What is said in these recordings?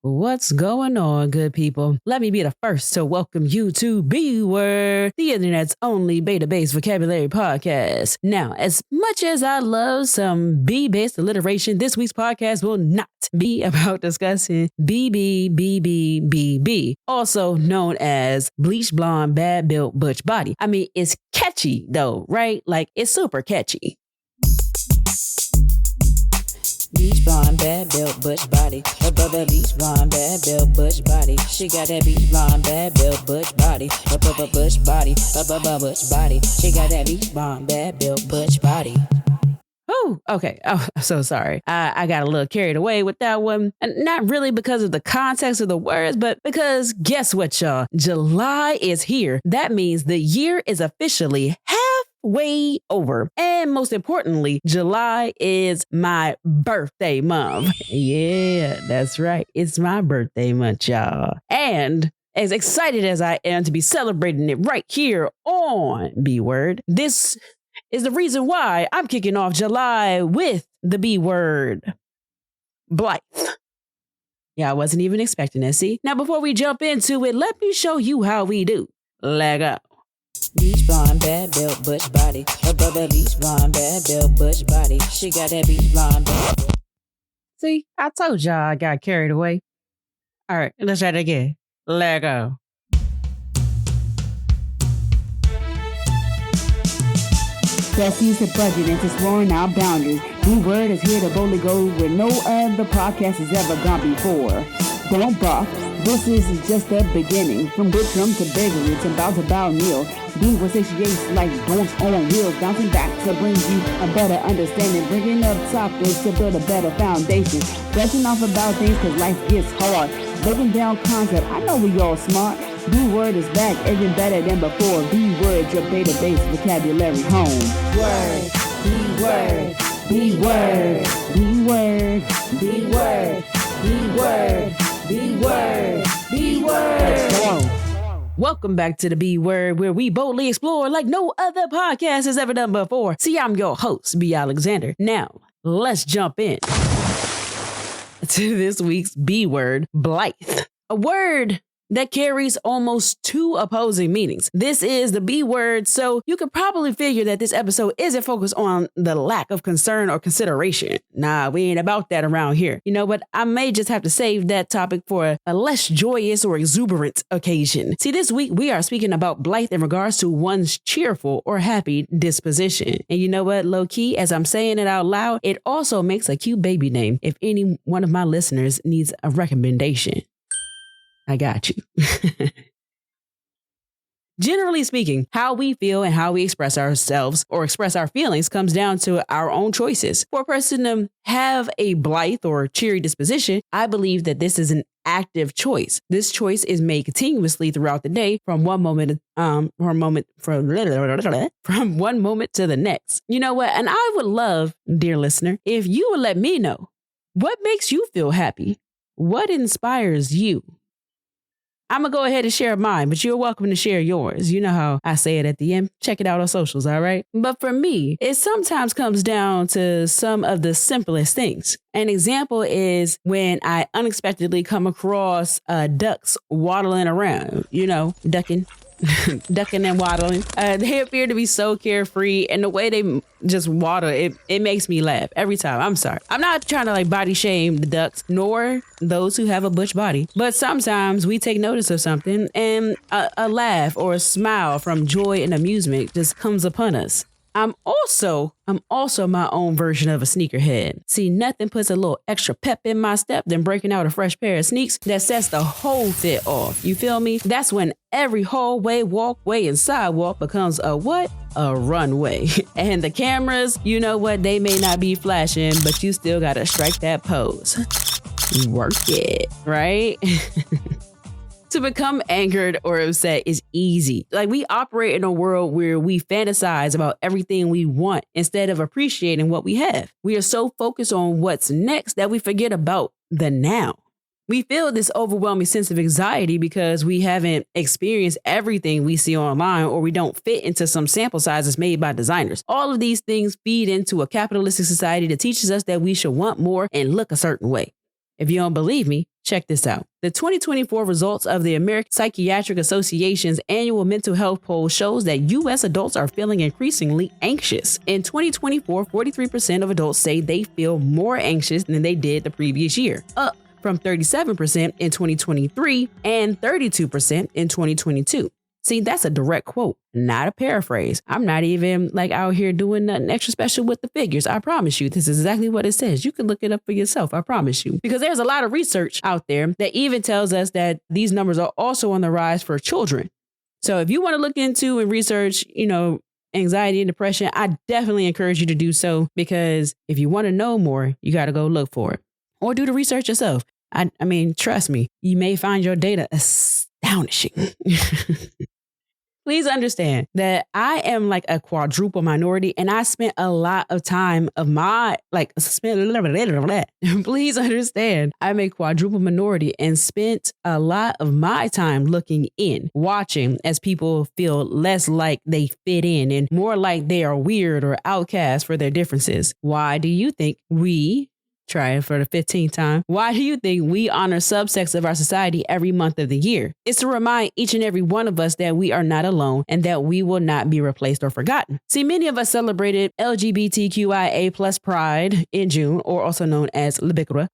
What's going on, good people? Let me be the first to welcome you to B Word, the internet's only beta-based vocabulary podcast. Now, as much as I love some B-based alliteration, this week's podcast will not be about discussing BBBBBB, also known as bleach blonde, bad built butch body. I mean, it's catchy though, right? Like, it's super catchy. Beach blonde, bad built butch body. Beach blonde, bad built butch body. She got that beach blonde, bad built butch body. Butch body, butch body. She got that beach blonde, bad built butch body. Oh, okay. Oh, I'm so sorry. I got a little carried away with that one. And not really because of the context of the words, but because guess what, y'all? July is here. That means the year is officially halfway over. And most importantly, July is my birthday month. Yeah, that's right. It's my birthday month, y'all. And as excited as I am to be celebrating it right here on B Word, this is the reason why I'm kicking off July with the B word, Blithe. Yeah, I wasn't even expecting that, see? Now, before we jump into it, let me show you how we do. Let go. Beach blonde, bad built butch body. Beach blonde, bad built butch body. She got that beach blonde, bad built. See, I told y'all I got carried away. All right, let's try it again. Let go. Best use of budget and exploring our boundaries. B Word is here to boldly go where no other podcast has ever gone before. Don't balk. This is just the beginning. From good drum to bakery to bow meal. B Word satiates like don'ts on wheels, bouncing back to bring you a better understanding, bringing up topics to build a better foundation, branching off about things cause life gets hard, breaking down concepts. I know we all smart. B Word is back, even better than before. B Word, your beta-based vocabulary home. Word, B Word, B Word, B Word, B Word, B Word, B Word, B Word. Let's go. Welcome back to the B Word, where we boldly explore like no other podcast has ever done before. See, I'm your host, B. Alexander. Now, let's jump in to this week's B Word, Blithe. A word that carries almost two opposing meanings. This is the B word, so you could probably figure that this episode isn't focused on the lack of concern or consideration. Nah, we ain't about that around here. You know, but I may just have to save that topic for a less joyous or exuberant occasion. See, this week we are speaking about Blithe in regards to one's cheerful or happy disposition. And you know what, low key, as I'm saying it out loud, it also makes a cute baby name if any one of my listeners needs a recommendation. I got you. Generally speaking, how we feel and how we express ourselves or express our feelings comes down to our own choices. For a person to have a blithe or cheery disposition, I believe that this is an active choice. This choice is made continuously throughout the day from one moment to the next. You know what? And I would love, dear listener, if you would let me know what makes you feel happy. What inspires you? I'm going to go ahead and share mine, but you're welcome to share yours. You know how I say it at the end. Check it out on socials, all right? But for me, it sometimes comes down to some of the simplest things. An example is when I unexpectedly come across ducks waddling around, you know, ducking and waddling. They appear to be so carefree, and the way they just waddle, it makes me laugh every time. I'm sorry. I'm not trying to like body shame the ducks, nor those who have a butch body, but sometimes we take notice of something and a laugh or a smile from joy and amusement just comes upon us. I'm also my own version of a sneakerhead. See, nothing puts a little extra pep in my step than breaking out a fresh pair of sneaks that sets the whole fit off. You feel me? That's when every hallway, walkway, and sidewalk becomes a what? A runway. And the cameras, you know what? They may not be flashing, but you still gotta strike that pose. Work it, right? To become angered or upset is easy. Like, we operate in a world where we fantasize about everything we want instead of appreciating what we have. We are so focused on what's next that we forget about the now. We feel this overwhelming sense of anxiety because we haven't experienced everything we see online, or we don't fit into some sample sizes made by designers. All of these things feed into a capitalistic society that teaches us that we should want more and look a certain way. If you don't believe me, check this out. The 2024 results of the American Psychiatric Association's annual mental health poll shows that U.S. adults are feeling increasingly anxious. In 2024, 43% of adults say they feel more anxious than they did the previous year, up from 37% in 2023 and 32% in 2022. See, that's a direct quote, not a paraphrase. I'm not even like out here doing nothing extra special with the figures. I promise you, this is exactly what it says. You can look it up for yourself. I promise you, because there's a lot of research out there that even tells us that these numbers are also on the rise for children. So if you want to look into and research, anxiety and depression, I definitely encourage you to do so, because if you want to know more, you got to go look for it or do the research yourself. I mean, trust me, you may find your data astonishing. Please understand that I am like a quadruple minority, and I spent a lot of time of my please understand I'm a quadruple minority and spent a lot of my time looking in, watching as people feel less like they fit in and more like they are weird or outcast for their differences. Why do you think try it for the 15th time. Why do you think we honor subsects of our society every month of the year? It's to remind each and every one of us that we are not alone and that we will not be replaced or forgotten. See, many of us celebrated LGBTQIA plus Pride in June, or also known as Libicra.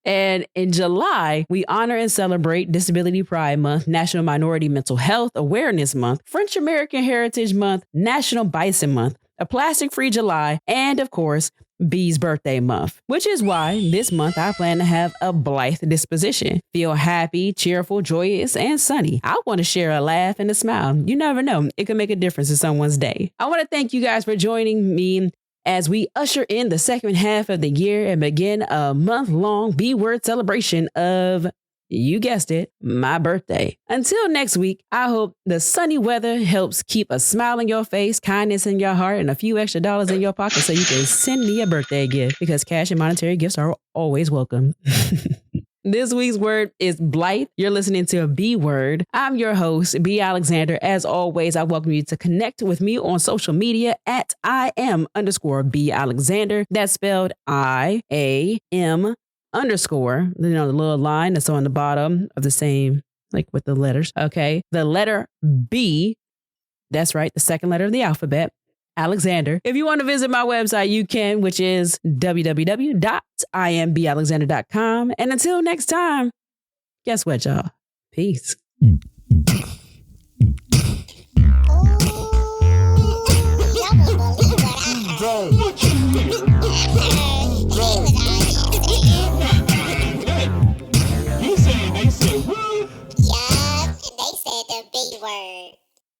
And in July, we honor and celebrate Disability Pride Month, National Minority Mental Health Awareness Month, French American Heritage Month, National Bison Month, a plastic-free July, and of course, B's birthday month, which is why this month I plan to have a blithe disposition. Feel happy, cheerful, joyous, and sunny. I want to share a laugh and a smile. You never know. It can make a difference in someone's day. I want to thank you guys for joining me as we usher in the second half of the year and begin a month-long B-word celebration of, you guessed it, my birthday. Until next week, I hope the sunny weather helps keep a smile on your face, kindness in your heart, and a few extra dollars in your pocket so you can send me a birthday gift, because cash and monetary gifts are always welcome. This week's word is Blithe. You're listening to a B word. I'm your host, B Alexander. As always, I welcome you to connect with me on social media at @IAM_B Alexander. That's spelled IAM_, the little line that's on the bottom of the same, like with the letters. Okay. The letter B. That's right. The second letter of the alphabet. Alexander. If you want to visit my website, you can, which is www.imbalexander.com. And until next time, guess what, y'all? Peace. They said the B word.